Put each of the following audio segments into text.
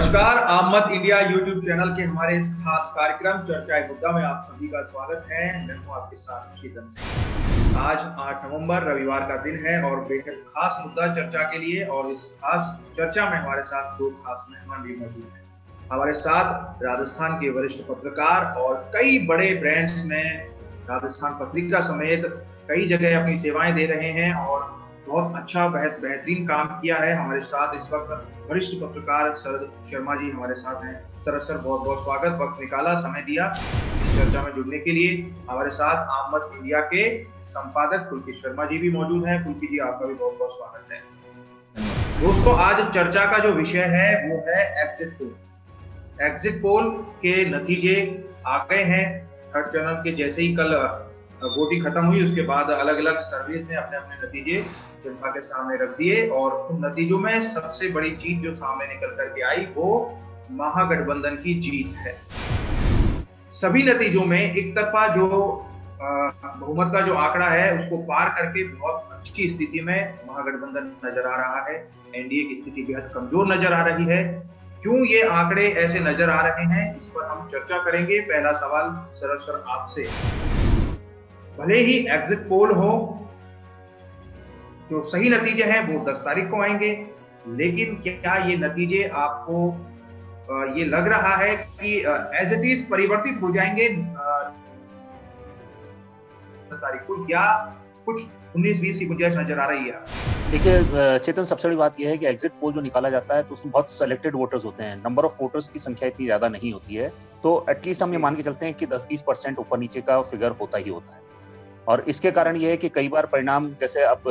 नमस्कार, आमद India YouTube channel के हमारे इस खास कार्यक्रम चर्चा मुद्दा में आप सभी का स्वागत है। मैं हूं आपके साथ शीतल सिंह। आज 8 नवंबर रविवार का दिन है और बेहद खास मुद्दा चर्चा के लिए, और इस खास चर्चा में हमारे साथ दो खास मेहमान भी मौजूद हैं। हमारे साथ राजस्थान के वरिष्ठ पत्रकार और कई बड़े ब्रांड्स में राजस्थान पत्रिका समेत कई जगह अपनी सेवाएं दे रहे हैं और बहुत अच्छा बेहतरीन काम किया है। हमारे साथ इस वक्त वरिष्ठ पत्रकार शरद शर्मा जी हमारे साथ हैं। शरद सर, बहुत बहुत स्वागत, वक्त निकाला, समय दिया इस चर्चा में जुड़ने के लिए। हमारे साथ आमद इंडिया के संपादक पुलकित शर्मा जी भी मौजूद हैं। पुलकित जी, आपका भी बहुत बहुत स्वागत है। दोस्तों, आज चर्चा का जो विषय है वो है एग्जिट पोल। एग्जिट पोल के नतीजे आ गए हैं। थर्ड चैनल के जैसे ही कल वोटिंग खत्म हुई, उसके बाद अलग अलग सर्विस ने अपने अपने नतीजे जनता के सामने रख दिए, और उन नतीजों में सबसे बड़ी चीज जो सामने निकल करके आई वो महागठबंधन की जीत है। सभी नतीजों में एक तरफा जो बहुमत का जो आंकड़ा है उसको पार करके बहुत अच्छी स्थिति में महागठबंधन नजर आ रहा है। एनडीए की स्थिति बेहद कमजोर नजर आ रही है। क्यों ये आंकड़े ऐसे नजर आ रहे हैं, इस पर हम चर्चा करेंगे। पहला सवाल शरद सर आपसे। भले ही एग्जिट पोल हो, जो सही नतीजे हैं वो 10 तारीख को आएंगे, लेकिन क्या ये नतीजे आपको ये लग रहा है कि एज इट इज परिवर्तित हो जाएंगे 10 तारीख को, या कुछ 19-20 की गुंजाइश नजर आ रही है? देखिए चेतन, सबसे बड़ी बात यह है कि एग्जिट पोल जो निकाला जाता है तो उसमें बहुत सेलेक्टेड वोटर्स होते हैं। नंबर ऑफ वोटर्स की संख्या इतनी ज्यादा नहीं होती है, तो एटलीस्ट हम ये मान के चलते हैं कि 10-20% ऊपर नीचे का फिगर होता ही होता है। और इसके कारण ये है कि कई बार परिणाम, जैसे अब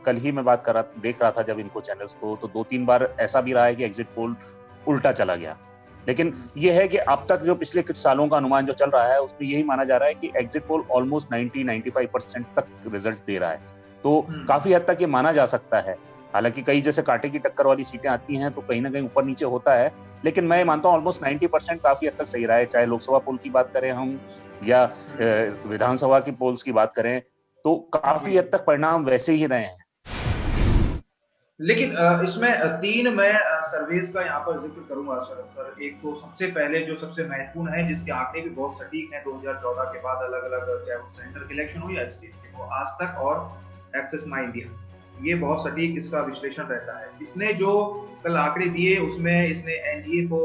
कल ही मैं देख रहा था जब इनको चैनल्स को, तो 2-3 बार ऐसा भी रहा है कि एग्जिट पोल उल्टा चला गया। लेकिन ये है कि अब तक जो पिछले कुछ सालों का अनुमान जो चल रहा है उसमें यही माना जा रहा है कि एग्जिट पोल ऑलमोस्ट 90-95% तक रिजल्ट दे रहा है। तो काफी हद तक ये माना जा सकता है। हालांकि कई जैसे कांटे की टक्कर वाली सीटें आती हैं तो कहीं ना कहीं ऊपर नीचे होता है, लेकिन मैं मानता हूँ ऑलमोस्ट 90% काफी हद तक सही रहा है। चाहे लोकसभा पोल की बात करें हम या विधानसभा की पोल्स की बात करें, तो काफी हद तक परिणाम वैसे ही रहे हैं। लेकिन इसमें तीन मैं सर्वेज का यहाँ पर जिक्र करूंगा सर। एक तो सबसे पहले जो सबसे महत्वपूर्ण है, जिसके आंकड़े भी बहुत सटीक हैं, 2014 के बाद अलग अलग, चाहे वो सेंटर के इलेक्शन हो या स्टेट के, वो आज तक और एक्सेस माई इंडिया, ये बहुत सटीक इसका विश्लेषण रहता है। इसने जो कल आंकड़े दिए उसमें इसने एनडीए को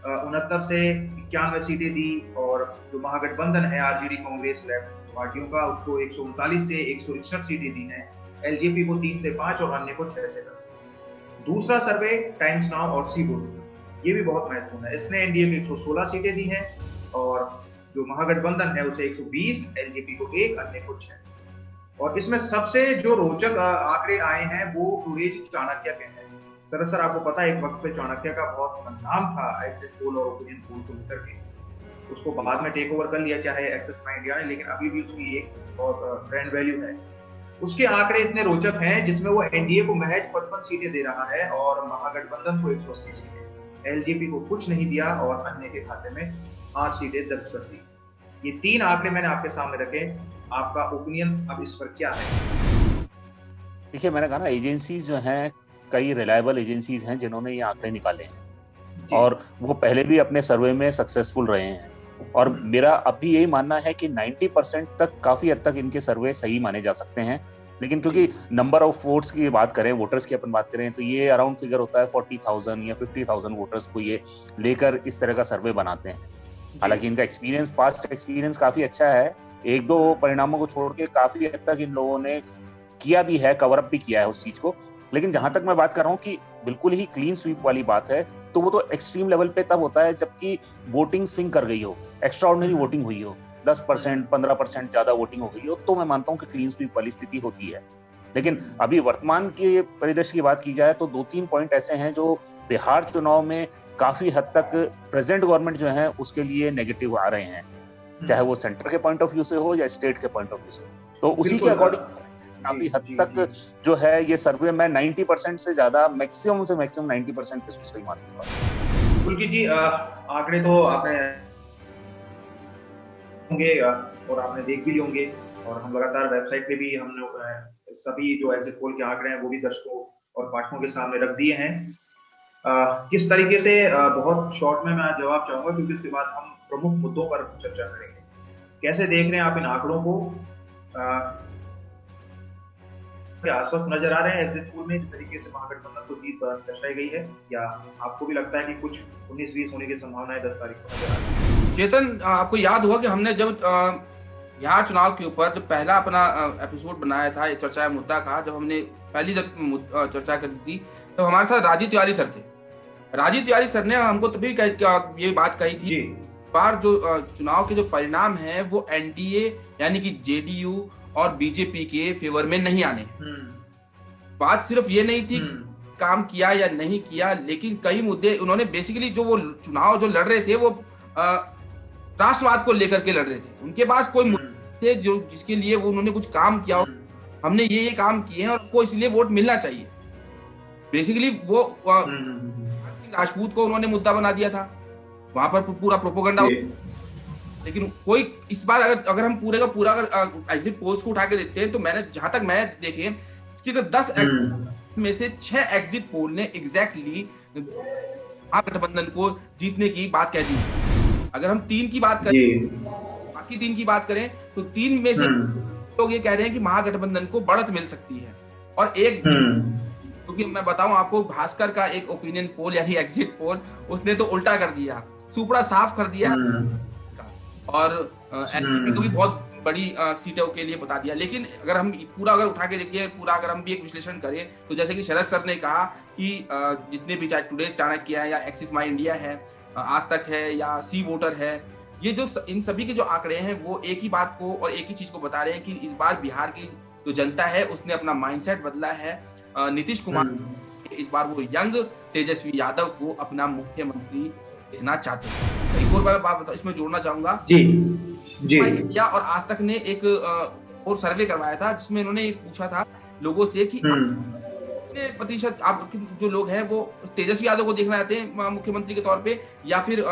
69 से 91 सीटें दी, और जो महागठबंधन है आरजेडी कांग्रेस लेफ्ट पार्टियों का, उसको 139 से 161 सीटें दी हैं। एलजेपी को 3 से 5 और अन्य को 6 से 10। दूसरा सर्वे टाइम्स नाउ और सी वोट, ये भी बहुत महत्वपूर्ण है। इसने एनडीए को 116 सीटें दी हैं, और जो महागठबंधन है उसे 120, एलजेपी को 1, अन्य को 6। और इसमें सबसे जो रोचक आंकड़े आए हैं वो टूरेज चाणक्य के हैं। सर आपको पता है एक वक्त पे चाणक्य का बहुत नाम था एग्जिट पोल और ओपिनियन पोल को लेकर के। उसको बाद में टेक ओवर कर लिया चाहे एक्सेस माई इंडिया ने, लेकिन अभी भी उसकी एक बहुत ब्रांड वैल्यू है। उसके आंकड़े इतने रोचक हैं जिसमें वो एनडीए को महज 55 सीटें दे रहा है और महागठबंधन को 180 सीटें, एलजेपी को कुछ नहीं दिया और अन्य के खाते में 8 सीटें दर्ज कर दी। ये तीन आंकड़े मैंने आपके सामने रखे। आपका ओपिनियन अब इस पर क्या है? देखिए, मैंने कहा ना, एजेंसीज जो हैं, कई रिलायबल एजेंसीज हैं जिन्होंने ये आंकड़े निकाले हैं और वो पहले भी अपने सर्वे में सक्सेसफुल रहे हैं। और मेरा अब भी यही मानना है कि 90% तक काफी हद तक इनके सर्वे सही माने जा सकते हैं। लेकिन क्योंकि नंबर ऑफ वोट्स की बात करें, वोटर्स की अपन बात करें, तो ये अराउंड फिगर होता है 40,000 या 50,000 वोटर्स को ये लेकर इस तरह का सर्वे बनाते हैं। हालांकि इनका पास्ट एक्सपीरियंस काफी अच्छा है। एक दो परिणामों को छोड़ के काफी हद तक इन लोगों ने किया भी है, कवर अप भी किया है उस चीज को। लेकिन जहां तक मैं बात कर रहा हूँ कि बिल्कुल ही क्लीन स्वीप वाली बात है, तो वो तो एक्सट्रीम लेवल पे तब होता है जबकि वोटिंग स्विंग कर गई हो, एक्स्ट्राऑर्डिनरी वोटिंग हुई हो, 10%, 15% ज्यादा वोटिंग हो गई हो, तो मैं मानता हूँ कि क्लीन स्वीप वाली स्थिति होती है। लेकिन अभी वर्तमान के परिदृश्य की बात की जाए तो 2-3 पॉइंट ऐसे हैं जो बिहार चुनाव में काफी हद तक प्रेजेंट गवर्नमेंट जो है उसके लिए नेगेटिव आ रहे हैं, चाहे वो सेंटर के पॉइंट ऑफ व्यू से हो या स्टेट के पॉइंट ऑफ व्यू से। तो उसी के अकॉर्डिंग काफी हद तक जो है ये सर्वे में 90% से ज्यादा, मैक्सिमम से मैक्सिमम 90% पे सही मानूंगा। पुलकित जी, आंकड़े तो आपने होंगे और आपने देख भी लिए होंगे, और हम लगातार वेबसाइट पे भी हमने सभी जो एग्जिट पोल के आंकड़े हैं वो भी दर्शकों और पाठकों के सामने रख दिए हैं। किस तरीके से, बहुत शॉर्ट में मैं आज जवाब चाहूंगा क्योंकि उसके बाद हम प्रमुख मुद्दों पर चर्चा करेंगे। कैसे देख रहे हैं आप इन आंकड़ों को? क्या आसपास नजर आ रहे हैं एग्जिट पोल में जिस तरीके से महागठबंधन को जीत दर्शाई गई है, या आपको भी लगता है कि कुछ 19-20 होने की संभावना है 10 तारीख को नजर आ रही है? चेतन, आपको याद होगा कि हमने जब बिहार चुनाव के ऊपर जब पहला अपना एपिसोड बनाया था, ये चर्चा मुद्दा का, जब हमने पहली जब चर्चा करी थी, तो हमारे साथ राजीव तिवारी सर थे। राजीव तिवारी सर ने हमको तभी ये बात कही थी, बार जो चुनाव के जो परिणाम है वो एनडीए यानी कि जेडीयू और बीजेपी के फेवर में नहीं आने। बात सिर्फ ये नहीं थी काम किया या नहीं किया, लेकिन कई मुद्दे उन्होंने बेसिकली जो वो चुनाव जो लड़ रहे थे वो राष्ट्रवाद को लेकर के लड़ रहे थे। उनके पास कोई मुद्दे थे जो जिसके लिए वो उन्होंने कुछ काम किया हो, हमने ये काम किए हैं और को इसलिए वोट मिलना चाहिए। बेसिकली वो राजपूत को उन्होंने मुद्दा बना दिया था, वहां पर पूरा प्रोपोगंडा। लेकिन कोई इस बार अगर हम पूरे का पूरा अगर एग्जिट पोल्स को उठा के देखते हैं तो मैंने जहां तक मैं देखे इसकी 10 में से 6 एग्जिट पोल ने एग्जैक्टली महागठबंधन को जीतने की बात कह दी। अगर हम 3 की बात करें, बाकी 3 की बात करें तो 3 में से लोग ये कह रहे हैं कि महागठबंधन को बढ़त मिल सकती है। और एक क्योंकि मैं बताऊं आपको, भास्कर का एक ओपिनियन पोल यानी एग्जिट पोल, उसने तो उल्टा कर दिया, सुपड़ा साफ कर दिया और एनसीपी को भी बहुत बड़ी सीटों के लिए बता दिया। लेकिन अगर हम पूरा अगर उठा के देखिए, पूरा अगर हम भी एक विश्लेषण करें तो जैसे कि शरद सर ने कहा कि जितने भी चाहे टुडे चाणक्य है या एक्सिस माई इंडिया है, आज तक है या सी वोटर है, ये जो इन सभी के जो आंकड़े हैं वो एक ही बात को और एक ही चीज को बता रहे हैं कि इस बार बिहार की जो जनता है उसने अपना माइंडसेट बदला है। नीतीश कुमार इस बार वो यंग तेजस्वी यादव को अपना मुख्यमंत्री देखना चाहते हैं। एक और बात इसमें जोड़ना चाहूंगा जी। इंडिया और आज तक ने एक और सर्वे करवाया था जिसमें इन्होंने पूछा था लोगों से कि कितने प्रतिशत आप जो लोग हैं वो तेजस्वी यादव को देखना चाहते हैं मुख्यमंत्री के तौर पे या फिर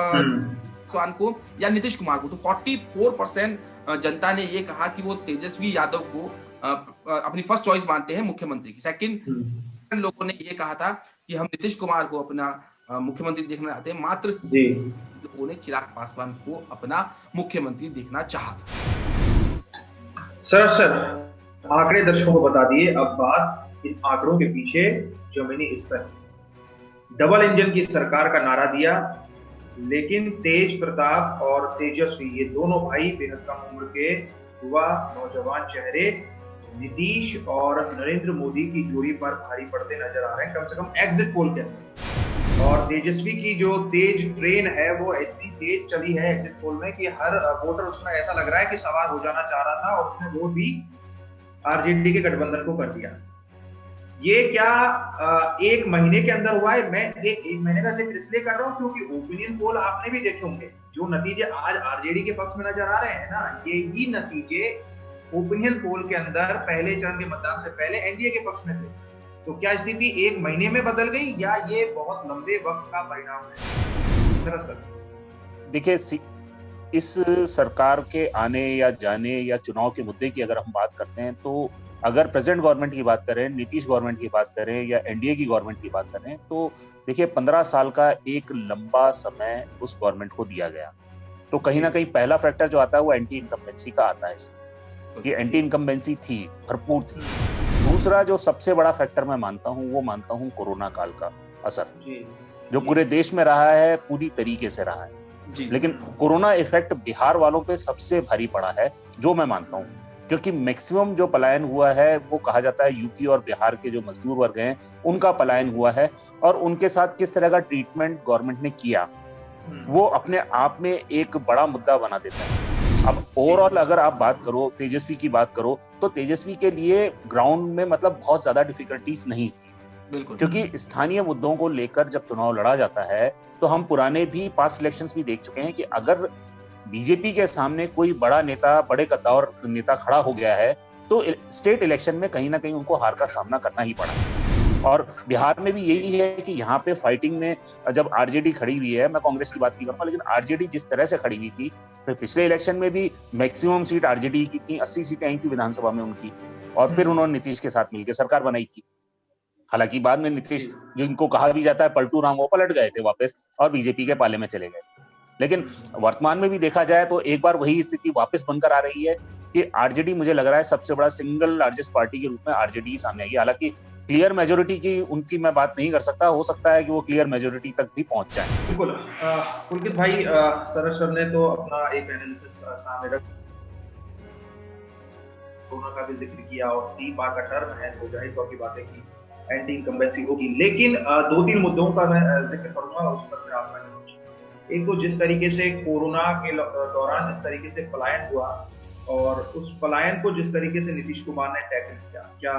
स्वान को या नीतीश कुमार को। तो 44% जनता ने ये कहा कि वो तेजस्वी यादव को अपनी फर्स्ट चॉइस मानते हैं मुख्यमंत्री की। सेकंड लोगों ने ये कहा था कि हम नीतीश कुमार को अपना मुख्यमंत्री देखना चाहते हैं। मात्र लोगों ने चिराग पासवान को अपना मुख्यमंत्री देखना चाहा। सर आंकड़े दर्शकों को बता दिए, अब बात इन आंकड़ों के पीछे जमीनी स्तर। डबल इंजन की सरकार का नारा दिया, लेकिन तेज प्रताप और तेजस्वी ये दोनों भाई बेहद कम उम्र के युवा नौजवान चेहरे नीतीश और नरेंद्र मोदी की जोड़ी पर भारी पड़ते नजर आ रहे हैं, कम से कम एग्जिट पोल के अंदर। और तेजस्वी की जो तेज ट्रेन है वो इतनी तेज चली है एग्जिट पोल में कि हर वोटर उसमें ऐसा लग रहा है कि सवार हो जाना चाह रहा था और उसने वोट भी आरजेडी के गठबंधन को कर दिया। ये क्या एक महीने के अंदर हुआ है? मैं एक महीने का जिक्र इसलिए कर रहा हूँ क्योंकि ओपिनियन पोल आपने भी देखे होंगे, जो नतीजे आज आरजेडी के पक्ष में नजर आ रहे हैं ना, यही नतीजे ओपिनियन पोल के अंदर पहले चरण के मतदान से पहले एनडीए के पक्ष में थे। तो क्या स्थिति एक महीने में बदल गई या ये बहुत लंबे वक्त का परिणाम है? सर देखिए, इस सरकार के आने या जाने या चुनाव के मुद्दे की अगर हम बात करते हैं तो अगर प्रेजेंट गवर्नमेंट की बात करें, नीतीश गवर्नमेंट की बात करें या एनडीए की गवर्नमेंट की बात करें तो देखिए 15 साल का एक लंबा समय उस गवर्नमेंट को दिया गया। तो कहीं ना कहीं पहला फैक्टर जो आता है वो एंटी इनकम्बेंसी का आता है इसमें, कि एंटी इनकम्बेंसी थी, भरपूर थी। दूसरा जो सबसे बड़ा फैक्टर मैं मानता हूँ वो मानता हूँ कोरोना काल का असर, जो पूरे देश में रहा है, पूरी तरीके से रहा है। लेकिन कोरोना इफेक्ट बिहार वालों पे सबसे भारी पड़ा है, जो मैं मानता हूँ, क्योंकि मैक्सिमम जो पलायन हुआ है वो कहा जाता है यूपी और बिहार के जो मजदूर वर्ग हैं उनका पलायन हुआ है। और उनके साथ किस तरह का ट्रीटमेंट गवर्नमेंट ने किया वो अपने आप में एक बड़ा मुद्दा बना देता है। अब ओवरऑल अगर आप बात करो, तेजस्वी की बात करो, तो तेजस्वी के लिए ग्राउंड में मतलब बहुत ज्यादा डिफिकल्टीज नहीं थी, बिल्कुल, क्योंकि स्थानीय मुद्दों को लेकर जब चुनाव लड़ा जाता है तो हम पुराने भी पास्ट इलेक्शंस भी देख चुके हैं कि अगर बीजेपी के सामने कोई बड़ा नेता, बड़े कद्दावर नेता खड़ा हो गया है तो स्टेट इलेक्शन में कहीं ना कहीं उनको हार का सामना करना ही पड़ा। और बिहार में भी यही है कि यहाँ पे फाइटिंग में जब आरजेडी खड़ी हुई है, मैं कांग्रेस की बात नहीं करूंगा, लेकिन आरजेडी जिस तरह से खड़ी हुई थी, फिर पिछले इलेक्शन में भी मैक्सिमम सीट आरजेडी की थी, 80 सीटें आई थी विधानसभा में उनकी, और फिर उन्होंने नीतीश के साथ मिलकर सरकार बनाई थी। हालांकि बाद में नीतीश, जिनको कहा भी जाता है पलटू राम, वो पलट गए थे वापस और बीजेपी के पाले में चले गए। लेकिन वर्तमान में भी देखा जाए तो एक बार वही स्थिति वापस बनकर आ रही है कि आरजेडी, मुझे लग रहा है सबसे बड़ा सिंगल लार्जेस्ट पार्टी के रूप में आरजेडी सामने आएगी। हालांकि क्लियर मेजोरिटी की उनकी मैं बात नहीं कर सकता, हो सकता है कि वो क्लियर मेजोरिटी तक भी पहुंच जाए। बिल्कुल। पुलकित भाई, सरस सर ने तो अपना एक एनालिसिस सामने रख, कोरोना का भी जिक्र किया और 3 बार का टर्म है तो जाहिर तौर की बात है कि एंटी इनकम्बेंसी होगी। लेकिन 2-3 मुद्दों का मैं जिक्र करूंगा, उस पर फिर आप एक तो जिस तरीके से कोरोना के दौरान जिस तरीके से पलायन हुआ और उस पलायन को जिस तरीके से नीतीश कुमार ने टैकल किया, क्या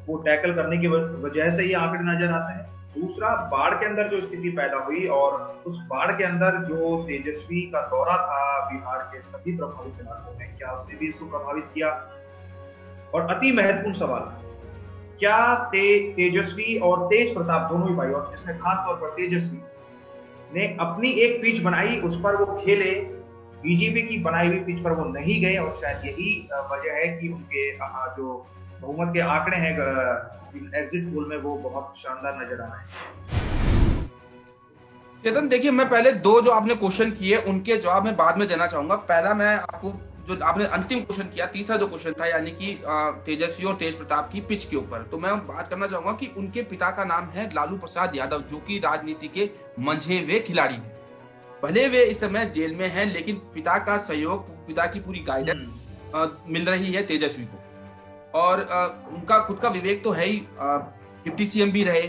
वो टैकल करने की वजह से ये आंकड़े नजर आते हैं? दूसरा, बाढ़ के अंदर जो स्थिति पैदा हुई और उस बाढ़ के अंदर जो तेजस्वी का दौरा था बिहार के सभी प्रभावित इलाकों में, क्या उसने भी इसको प्रभावित किया? और अति महत्वपूर्ण सवाल, क्या तेजस्वी और तेज प्रताप दोनों ही भाई, और जिसमें खास तौर पर तेजस्वी ने अपनी एक पिच बनाई, उस पर वो खेले, बीजेपी की बनाई हुई पिच पर वो नहीं गए और शायद यही वजह है कि उनके जो बहुमत के आंकड़े हैं एग्जिट पोल में वो बहुत शानदार नजर आ रहे हैं। चेतन, देखिए, मैं पहले 2 जो आपने क्वेश्चन किए उनके जवाब मैं बाद में देना चाहूंगा। पहला मैं आपको जो आपने अंतिम क्वेश्चन किया, तीसरा जो क्वेश्चन था, यानी कि तेजस्वी और तेज प्रताप की पिच के ऊपर, तो मैं बात करना चाहूंगा कि उनके पिता का नाम है लालू प्रसाद यादव, जो कि राजनीति के मंझे हुए खिलाड़ी हैं। भले वे इस समय जेल में हैं, लेकिन पिता का सहयोग, पिता की पूरी गाइडेंस मिल रही है तेजस्वी को। और उनका खुद का विवेक तो है ही, डिप्टी सीएम भी रहे,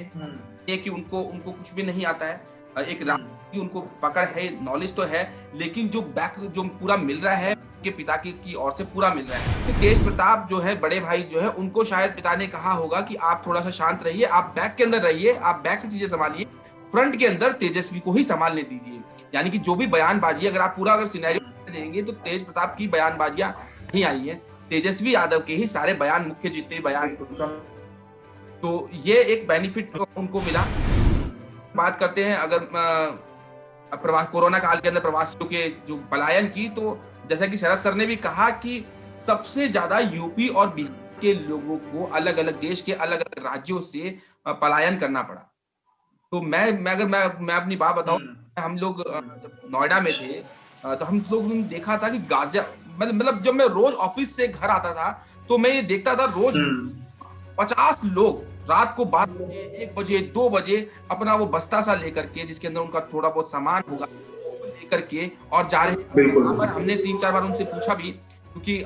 ये कि उनको कुछ भी नहीं आता है, एक की उनको पकड़ है, नॉलेज तो है, लेकिन जो पूरा मिल रहा है उनके पिता की ओर से पूरा मिल रहा है। तेज प्रताप जो है, बड़े भाई जो है, उनको शायद पिता ने कहा होगा कि आप थोड़ा सा शांत रहिए, आप बैक के अंदर रहिए, आप बैक से चीजें संभालिए, फ्रंट के अंदर तेजस्वी को ही संभालने दीजिए। यानी कि जो भी बयानबाजी, अगर आप पूरा सिनेरियो देंगे तो तेज प्रताप की बयानबाजियां नहीं आई है, तेजस्वी यादव के ही सारे बयान, मुख्य जितने बयान, तो ये एक बेनिफिट उनको मिला। बात करते हैं अगर कोरोना काल के अंदर प्रवासियों के जो पलायन की, तो जैसा कि शरद सर ने भी कहा कि सबसे ज्यादा यूपी और बिहार के लोगों को अलग अलग देश के अलग अलग राज्यों से पलायन करना पड़ा। तो मैं अपनी बात बताऊं, हम लोग जब नोएडा में थे तो हम लोग ने देखा था कि मतलब जब मैं रोज ऑफिस से घर आता था तो मैं ये देखता था रोज 50 लोग रात को 12 बजे, 1 बजे, 2 बजे अपना वो बस्ता सा लेकर के, जिसके अंदर उनका थोड़ा बहुत सामान होगा, लेकर के और जा रहे हैं। हमने 3-4 बार उनसे पूछा भी, क्योंकि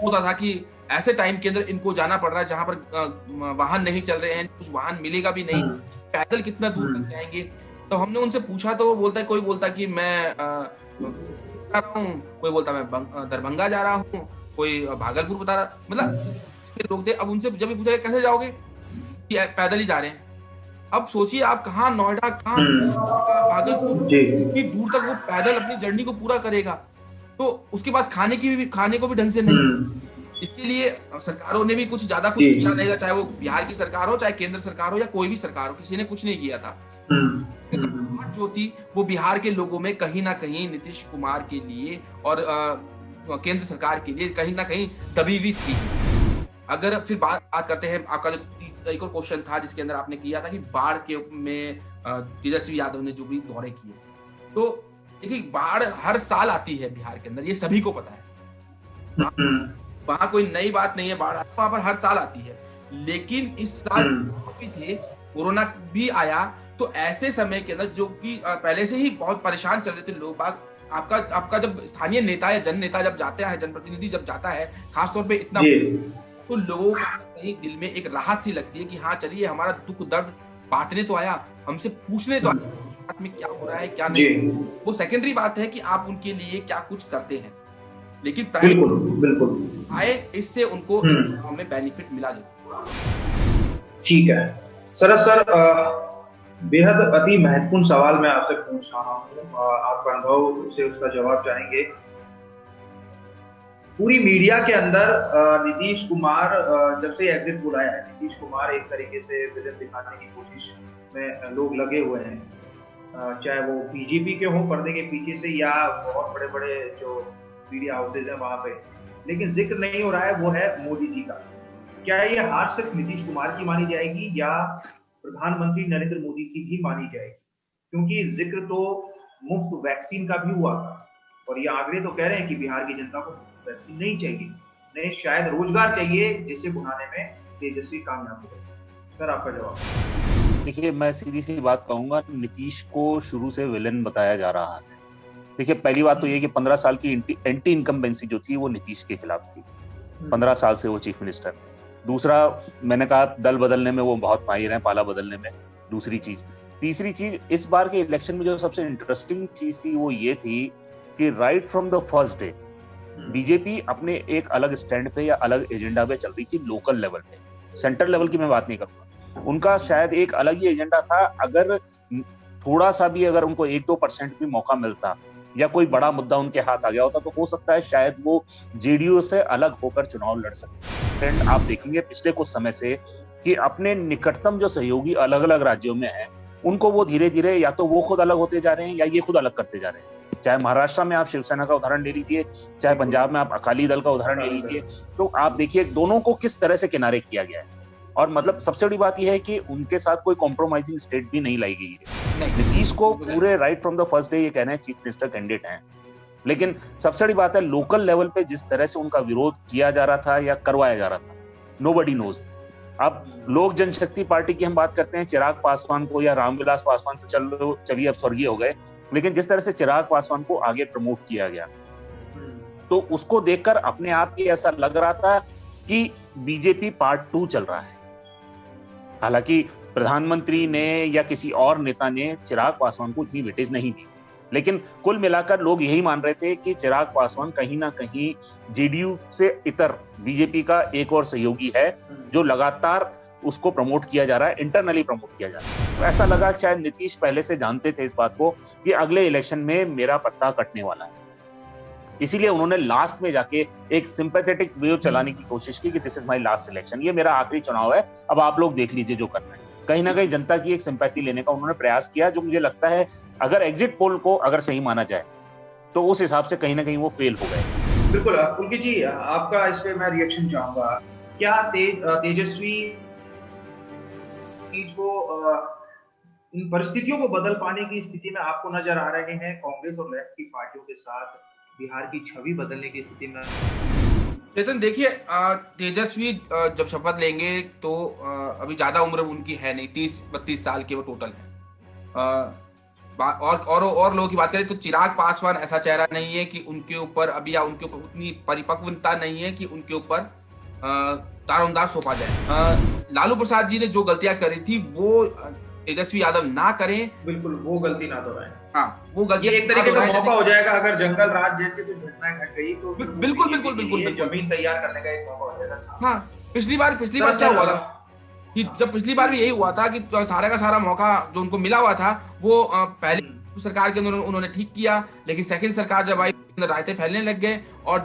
होता था कि ऐसे टाइम के अंदर इनको जाना पड़ रहा है जहां पर वाहन नहीं चल रहे हैं, कुछ वाहन मिलेगा भी नहीं, पैदल कितना दूर तक जाएंगे। तो हमने उनसे पूछा तो वो बोलता है, कोई बोलता कि मैं जा रहा हूँ, कोई बोलता मैं दरभंगा जा रहा हूँ, कोई भागलपुर बता रहा, मतलब लोग थे। अब उनसे जब भी पूछा कैसे जाओगे, पैदल ही जा रहे हैं। अब सोचिए आप कहाँ, नोएडा, कहाँ भागलपुर, कितनी दूर तक वो पैदल अपनी जर्नी को पूरा करेगा। तो उसके पास खाने को भी ढंग से नहीं। इसके लिए सरकारों ने भी कुछ ज्यादा कुछ किया नहीं था, चाहे वो बिहार की सरकार हो, चाहे केंद्र सरकार हो, या कोई भी सरकार हो, किसी ने कुछ नहीं किया था। जो थी वो बिहार के लोगों में कहीं ना कहीं नीतीश कुमार के लिए और केंद्र सरकार के लिए कहीं ना कहीं दबी हुई थी। अगर फिर बात करते हैं, आपका जो एक और क्वेश्चन था जिसके अंदर आपने किया था कि बाढ़ के में तेजस्वी यादव ने जो भी दौरे किए, तो देखिए बाढ़ हर साल आती है बिहार के अंदर, ये सभी को पता है, वहां कोई नई बात नहीं है, बाढ़ वहां पर हर साल आती है। लेकिन इस साल भी थे, कोरोना भी आया, तो ऐसे समय के अंदर जो कि पहले से ही बहुत परेशान चल रहे थे लोग बाग, आपका जब स्थानीय नेता या जन नेता जब जाता है, जनप्रतिनिधि जब जाता है, खासतौर पे इतना, तो लोगों को कहीं दिल में एक राहत सी लगती है कि हाँ चलिए हमारा दुख दर्द बांटने तो आया, हमसे पूछने तो आया साथ में क्या हो रहा है क्या नहीं। वो सेकेंडरी बात है कि आप उनके लिए क्या कुछ करते हैं, लेकिन बिल्कुल आए, इससे उनको हमें बेनिफिट मिला। ठीक है सरस सर, बेहद अति महत्वपूर्ण सवाल मैं आपसे पूछ रहा हूँ, आपका अनुभव से उसका जवाब चाहेंगे। पूरी मीडिया के अंदर नीतीश कुमार जब से एग्जिट पोल आया है, नीतीश कुमार एक तरीके से विजन दिखाने की कोशिश में लोग लगे हुए हैं, चाहे वो बीजेपी के हों पर्दे के पीछे से या बहुत बड़े बड़े जो मीडिया हाउसेज हैं वहां पे, लेकिन जिक्र नहीं हो रहा है वो है मोदी जी का। क्या ये हार सिर्फ नीतीश कुमार की मानी जाएगी या प्रधानमंत्री नरेंद्र मोदी की भी मानी जाएगी? क्योंकि जिक्र तो मुफ्त वैक्सीन का भी हुआ था और ये आंकड़े तो कह रहे हैं कि बिहार की जनता को मुफ्त वैक्सीन नहीं चाहिए, उन्हें शायद रोजगार चाहिए जिसे बढ़ाने में तेजस्वी कामयाब हो गए। सर, आपका जवाब। देखिए, मैं सीधी सी बात कहूंगा, नीतीश को शुरू से विलेन बताया जा रहा है। देखिए, पहली बात तो ये कि 15 साल की एंटी इनकम्बेंसी जो थी वो नीतीश के खिलाफ थी। 15 साल से वो चीफ मिनिस्टर। दूसरा, मैंने कहा दल बदलने में वो बहुत माहिर हैं, पाला बदलने में। दूसरी चीज, तीसरी चीज, इस बार के इलेक्शन में जो सबसे इंटरेस्टिंग चीज थी वो ये थी कि right from the first day BJP अपने एक अलग स्टैंड पे या अलग एजेंडा पे चल रही थी। लोकल लेवल पे, सेंट्रल लेवल की मैं बात नहीं करूंगा, उनका शायद एक अलग ही एजेंडा था। अगर थोड़ा सा भी अगर उनको 1-2% भी मौका मिलता या कोई बड़ा मुद्दा उनके हाथ आ गया होता तो हो सकता है शायद वो जेडीयू से अलग होकर चुनाव लड़ सकते। ट्रेंड आप देखेंगे पिछले कुछ समय से कि अपने निकटतम जो सहयोगी अलग अलग राज्यों में हैं उनको वो धीरे धीरे या तो वो खुद अलग होते जा रहे हैं या ये खुद अलग करते जा रहे हैं। चाहे महाराष्ट्र में आप शिवसेना का उदाहरण ले लीजिए, चाहे पंजाब में आप अकाली दल का उदाहरण ले लीजिए, तो आप देखिए दोनों को किस तरह से किनारे किया गया है। और मतलब सबसे बड़ी बात यह है कि उनके साथ कोई कॉम्प्रोमाइजिंग स्टेट भी नहीं लाई गई है। नीतीश को पूरे right from the first day ये कहना है चीफ मिनिस्टर कैंडिडेट हैं, लेकिन सबसे बड़ी बात है लोकल लेवल पे जिस तरह से उनका विरोध किया जा रहा था या करवाया जा रहा था, नोबडी नोज। अब लोक जनशक्ति पार्टी की हम बात करते हैं, चिराग पासवान को या रामविलास पासवान तो चलिए अब स्वर्गीय हो गए, लेकिन जिस तरह से चिराग पासवान को आगे प्रमोट किया गया तो उसको देखकर अपने आप ही ऐसा लग रहा था कि बीजेपी पार्ट 2 चल रहा है। हालांकि प्रधानमंत्री ने या किसी और नेता ने चिराग पासवान को इतनी वेटेज नहीं दी, लेकिन कुल मिलाकर लोग यही मान रहे थे कि चिराग पासवान कहीं ना कहीं जेडीयू से इतर बीजेपी का एक और सहयोगी है जो लगातार उसको प्रमोट किया जा रहा है, इंटरनली प्रमोट किया जा रहा है। तो ऐसा लगा शायद नीतीश पहले से जानते थे इस बात को कि अगले इलेक्शन में मेरा पत्ता कटने वाला है, इसीलिए उन्होंने लास्ट में जाके एक सिंपैथेटिक वेव चलाने की कोशिश की कि this is my last election, ये मेरा आखिरी चुनाव है, अब आप लोग देख लीजिए जो करना है। कहीं ना कहीं जनता की एक सिंपैथी लेने का उन्होंने प्रयास किया, जो मुझे लगता है अगर एग्जिट पोल को अगर सही माना जाए तो उस हिसाब से कहीं ना कहीं वो फेल हो गए। बिल्कुल पुलकित जी, आपका इस पे मैं रिएक्शन चाहूंगा। क्या तेजस्वी को इन परिस्थितियों को बदल पाने की स्थिति में आपको नजर आ रहे हैं? कांग्रेस और लेफ्ट की पार्टियों के साथ बिहार की छवि बदलने की स्थिति में? चेतन, देखिए, तेजस्वी जब शपथ लेंगे तो अभी ज्यादा उम्र उनकी है नहीं, 30-32 साल के वो टोटल है। और लोगों की बात करें तो चिराग पासवान ऐसा चेहरा नहीं है कि उनके ऊपर अभी या उनके ऊपर उतनी परिपक्वता नहीं है कि उनके ऊपर दारोमदार सौंपा जाए। लालू प्रसाद जी ने जो गलतियां करी थी वो तेजस्वी यादव ना करें, बिल्कुल वो गलती ना दोहराएं। हाँ, वो गलती एक तरीके का मौका हो जाएगा अगर जंगल राज जैसी कुछ घटनाएं घट गई तो बिल्कुल जमीन तैयार करने का एक मौका हो जाएगा। हाँ, पिछली बार क्या हुआ था कि जब पिछली बार भी यही हुआ था कि सारा का सारा मौका जो उनको मिला हुआ था वो पहले सरकार के अंदर उन्होंने ठीक किया, लेकिन सेकंड सरकार जब आई रायते फैलने लग गए और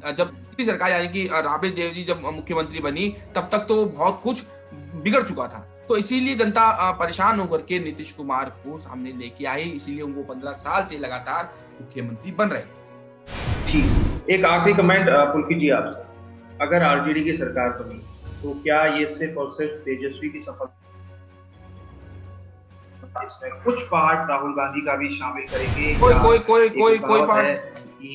जब दूसरी सरकार यानी कि राबड़ी देव जी जब मुख्यमंत्री बनी तब तक तो बहुत कुछ बिगड़ चुका था। तो इसीलिए जनता परेशान होकर के नीतीश कुमार को सामने लेके आई, इसीलिए उनको 15 साल से लगातार मुख्यमंत्री बन रहे हैं। ठीक, एक आखिरी कमेंट पुलकित जी आपसे, अगर आरजेडी की सरकार बनी तो क्या ये सिर्फ और सिर्फ तेजस्वी की सफलता, इसमें कुछ पार्ट राहुल गांधी का भी शामिल करेंगे?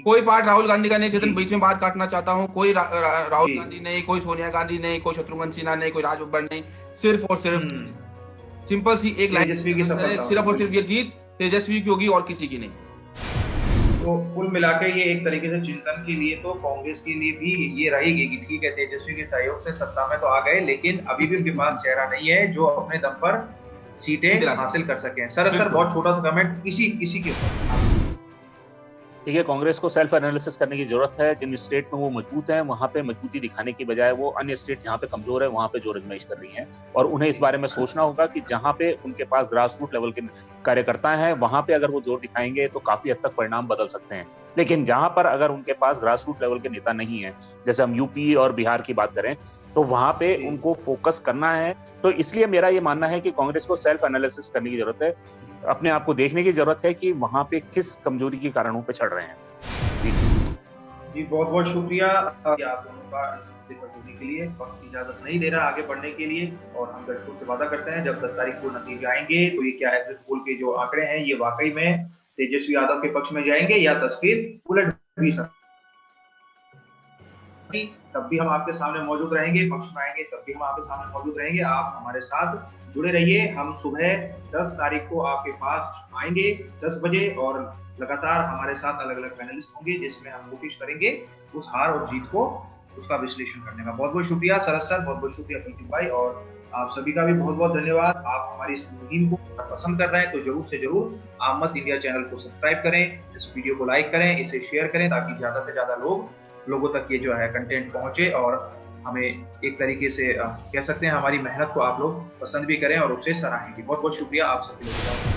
कोई पार्ट राहुल गांधी का नहीं। चेतन, बीच में बात काटना चाहता हूँ, कोई राहुल गांधी नहीं, कोई सोनिया गांधी नहीं, कोई शत्रुघ्न सिन्हा नहीं, कोई राज बब्बर नहीं, सिर्फ और सिर्फ सिंपल सी एक लाइन, सिर्फ और सिर्फ ये जीत तेजस्वी की होगी और किसी की नहीं। तो कुल मिला के ये एक तरीके से चिंतन के लिए तो कांग्रेस के लिए भी ये रहेगी कि ठीक है तेजस्वी के सहयोग से सत्ता में तो आ गए, लेकिन अभी भी उनके पास चेहरा नहीं है जो अपने दम पर सीटें हासिल कर सके। सर बहुत छोटा सा कमेंट किसी के ऊपर। देखिए, कांग्रेस को सेल्फ एनालिसिस करने की जरूरत है। जिन स्टेट में वो मजबूत है वहां पे मजबूती दिखाने की बजाय वो अन्य स्टेट जहां पे कमजोर है वहां पे जोर आजमाइश कर रही हैं, और उन्हें इस बारे में सोचना होगा कि जहां पे उनके पास ग्रास रूट लेवल के कार्यकर्ता हैं वहां पे अगर वो जोर दिखाएंगे तो काफी हद तक परिणाम बदल सकते हैं। लेकिन जहां पर अगर उनके पास ग्रास रूट लेवल के नेता नहीं है, जैसे हम यूपी और बिहार की बात करें, तो वहां पे उनको फोकस करना है। तो इसलिए मेरा ये मानना है कि कांग्रेस को सेल्फ एनालिसिस करने की जरूरत है, अपने आप को देखने की जरूरत है कि वहां पे किस कमजोरी के कारणों पे चढ़ रहे हैं। जी जी बहुत बहुत शुक्रिया आप दोनों का इस मुद्दे पर जुड़ने के लिए। वक्त इजाजत नहीं दे रहा आगे बढ़ने के लिए, और हम दर्शकों से वादा करते हैं जब 10 तारीख को नतीजे आएंगे तो ये क्या एग्जिट पोल के जो आंकड़े हैं ये वाकई में तेजस्वी यादव के पक्ष में जाएंगे या तस्वीर उलट भी सकती, तब भी हम आपके सामने मौजूद रहेंगे। पक्ष में आएंगे तब भी हम आपके सामने मौजूद रहेंगे। आप हमारे साथ जुड़े रहिए। हम सुबह 10 तारीख को आपके पास आएंगे 10 बजे, और लगातार हमारे साथ अलग अलग पैनलिस्ट होंगे जिसमें हम कोशिश करेंगे उस हार और जीत को उसका विश्लेषण करने का। बहुत बहुत शुक्रिया सरस सर, बहुत बहुत शुक्रिया कुलदीप भाई, और आप सभी का भी बहुत बहुत धन्यवाद। आप हमारी इस मुहिम को पसंद कर रहे हैं तो जरूर से जरूर आमद इंडिया चैनल को सब्सक्राइब करें, इस वीडियो को लाइक करें, इसे शेयर करें ताकि ज्यादा से ज्यादा लोगों तक ये जो है कंटेंट पहुंचे, और हमें एक तरीके से कह सकते हैं हमारी मेहनत को आप लोग पसंद भी करें और उसे सराहें भी। बहुत बहुत शुक्रिया आप सभी लोगों का।